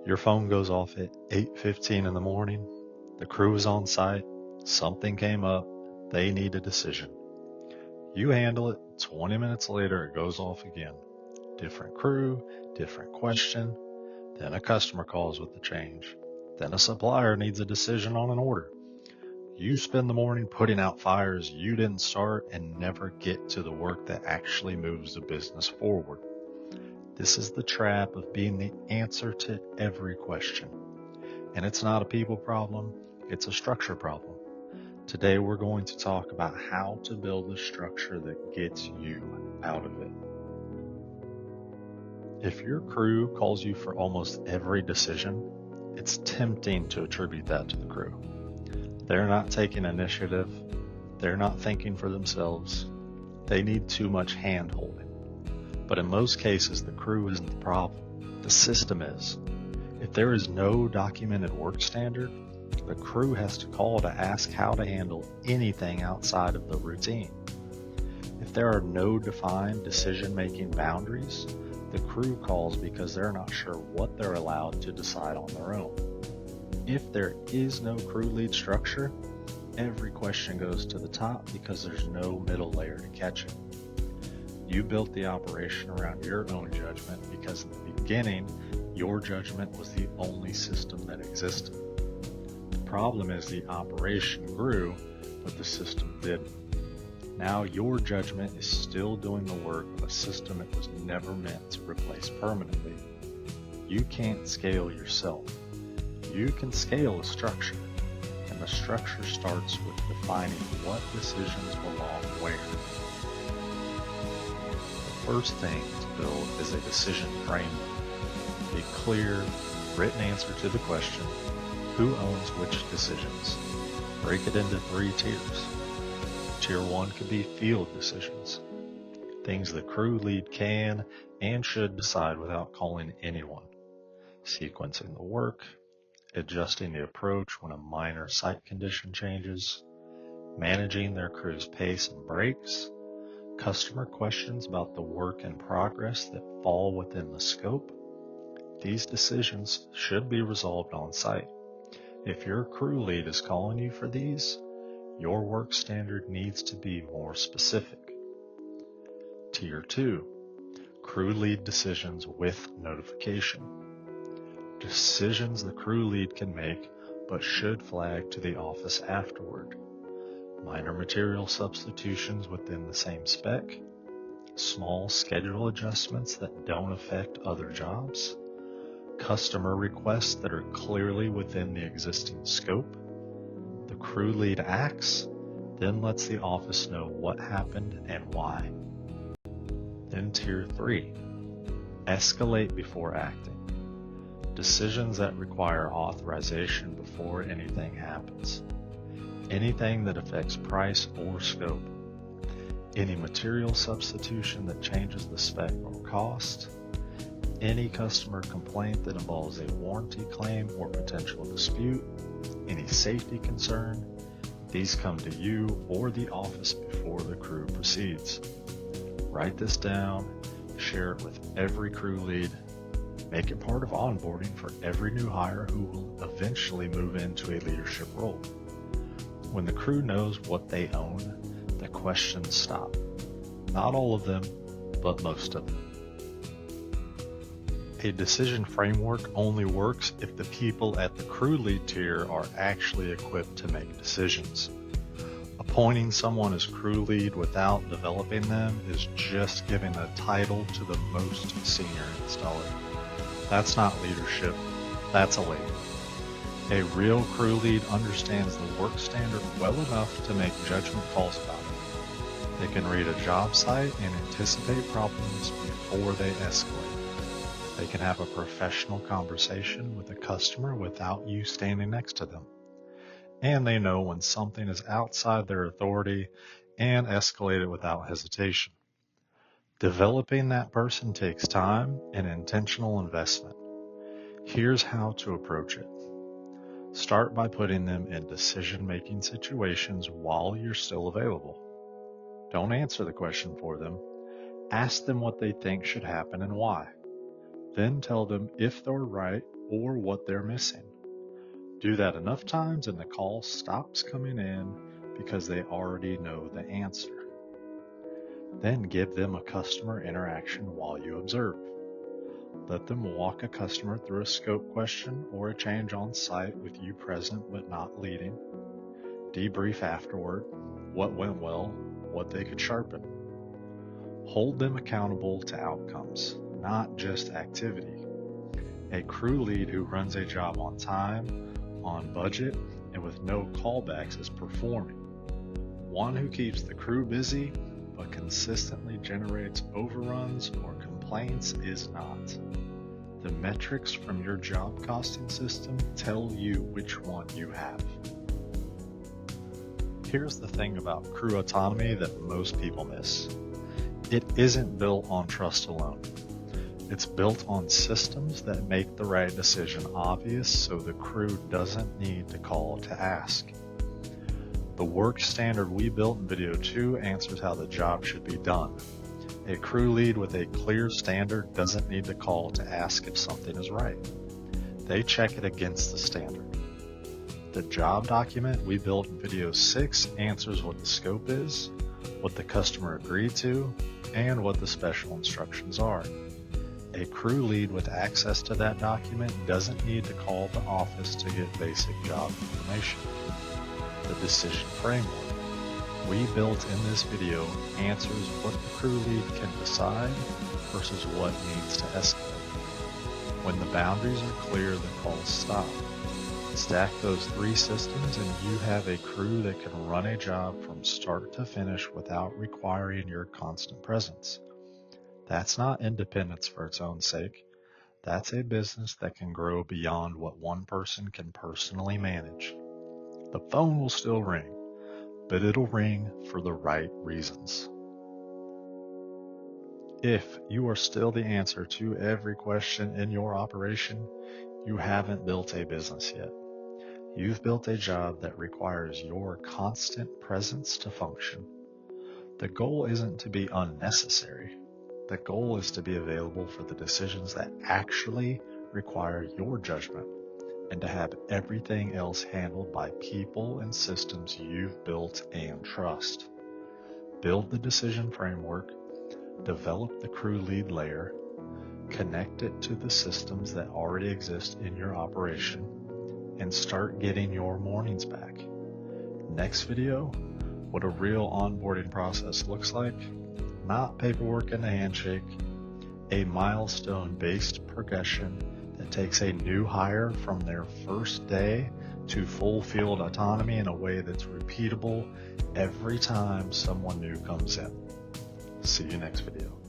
Your phone goes off at 8:15 in the morning. The crew is on site. Something came up. They need a decision. You handle it. 20 minutes later, it goes off again. Different crew, different question. Then a customer calls with the change. Then a supplier needs a decision on an order. You spend the morning putting out fires you didn't start and never get to the work that actually moves the business forward. This is the trap of being the answer to every question. And it's not a people problem, it's a structure problem. Today we're going to talk about how to build a structure that gets you out of it. If your crew calls you for almost every decision, it's tempting to attribute that to the crew. They're not taking initiative. They're not thinking for themselves. They need too much hand-holding. But in most cases, the crew isn't the problem. The system is. If there is no documented work standard, the crew has to call to ask how to handle anything outside of the routine. If there are no defined decision-making boundaries, the crew calls because they're not sure what they're allowed to decide on their own. If there is no crew lead structure, every question goes to the top because there's no middle layer to catch it. You built the operation around your own judgment because in the beginning, your judgment was the only system that existed. The problem is the operation grew, but the system didn't. Now your judgment is still doing the work of a system it was never meant to replace permanently. You can't scale yourself. You can scale a structure, and the structure starts with defining what decisions belong where. The first thing to build is a decision framework. A clear, written answer to the question, who owns which decisions? Break it into 3 tiers. Tier 1 could be field decisions, things the crew lead can and should decide without calling anyone. Sequencing the work, adjusting the approach when a minor site condition changes, managing their crew's pace and breaks, customer questions about the work in progress that fall within the scope. These decisions should be resolved on site. If your crew lead is calling you for these, your work standard needs to be more specific. Tier 2, crew lead decisions with notification. Decisions the crew lead can make but should flag to the office afterward. Minor material substitutions within the same spec, small schedule adjustments that don't affect other jobs, customer requests that are clearly within the existing scope. The crew lead acts, then lets the office know what happened and why. Then Tier 3, escalate before acting. Decisions that require authorization before anything happens. Anything that affects price or scope. Any material substitution that changes the spec or cost. Any customer complaint that involves a warranty claim or potential dispute. Any safety concern. These come to you or the office before the crew proceeds. Write this down, share it with every crew lead, make it part of onboarding for every new hire who will eventually move into a leadership role. When the crew knows what they own, the questions stop. Not all of them, but most of them. A decision framework only works if the people at the crew lead tier are actually equipped to make decisions. Appointing someone as crew lead without developing them is just giving a title to the most senior installer. That's not leadership, that's a label. A real crew lead understands the work standard well enough to make judgment calls about it. They can read a job site and anticipate problems before they escalate. They can have a professional conversation with a customer without you standing next to them. And they know when something is outside their authority and escalate it without hesitation. Developing that person takes time and intentional investment. Here's how to approach it. Start by putting them in decision-making situations while you're still available. Don't answer the question for them. Ask them what they think should happen and why. Then tell them if they're right or what they're missing. Do that enough times and the call stops coming in because they already know the answer. Then give them a customer interaction while you observe. Let them walk a customer through a scope question or a change on site with you present but not leading. Debrief afterward, what went well, what they could sharpen. Hold them accountable to outcomes, not just activity. A crew lead who runs a job on time, on budget, and with no callbacks is performing. One who keeps the crew busy but consistently generates overruns or complaints is not. The metrics from your job costing system tell you which one you have. Here's the thing about crew autonomy that most people miss. It isn't built on trust alone. It's built on systems that make the right decision obvious so the crew doesn't need to call to ask. The work standard we built in video 2 answers how the job should be done. A crew lead with a clear standard doesn't need to call to ask if something is right. They check it against the standard. The job document we built in video 6 answers what the scope is, what the customer agreed to, and what the special instructions are. A crew lead with access to that document doesn't need to call the office to get basic job information. The decision framework we built in this video answers what the crew lead can decide versus what needs to escalate. When the boundaries are clear, the calls stop. Stack those 3 systems and you have a crew that can run a job from start to finish without requiring your constant presence. That's not independence for its own sake. That's a business that can grow beyond what one person can personally manage. The phone will still ring, but it'll ring for the right reasons. If you are still the answer to every question in your operation, you haven't built a business yet. You've built a job that requires your constant presence to function. The goal isn't to be unnecessary. The goal is to be available for the decisions that actually require your judgment and to have everything else handled by people and systems you've built and trust. Build the decision framework, develop the crew lead layer, connect it to the systems that already exist in your operation, and start getting your mornings back. Next video, what a real onboarding process looks like, not paperwork and a handshake, a milestone-based progression that takes a new hire from their first day to full field autonomy in a way that's repeatable every time someone new comes in. See you next video.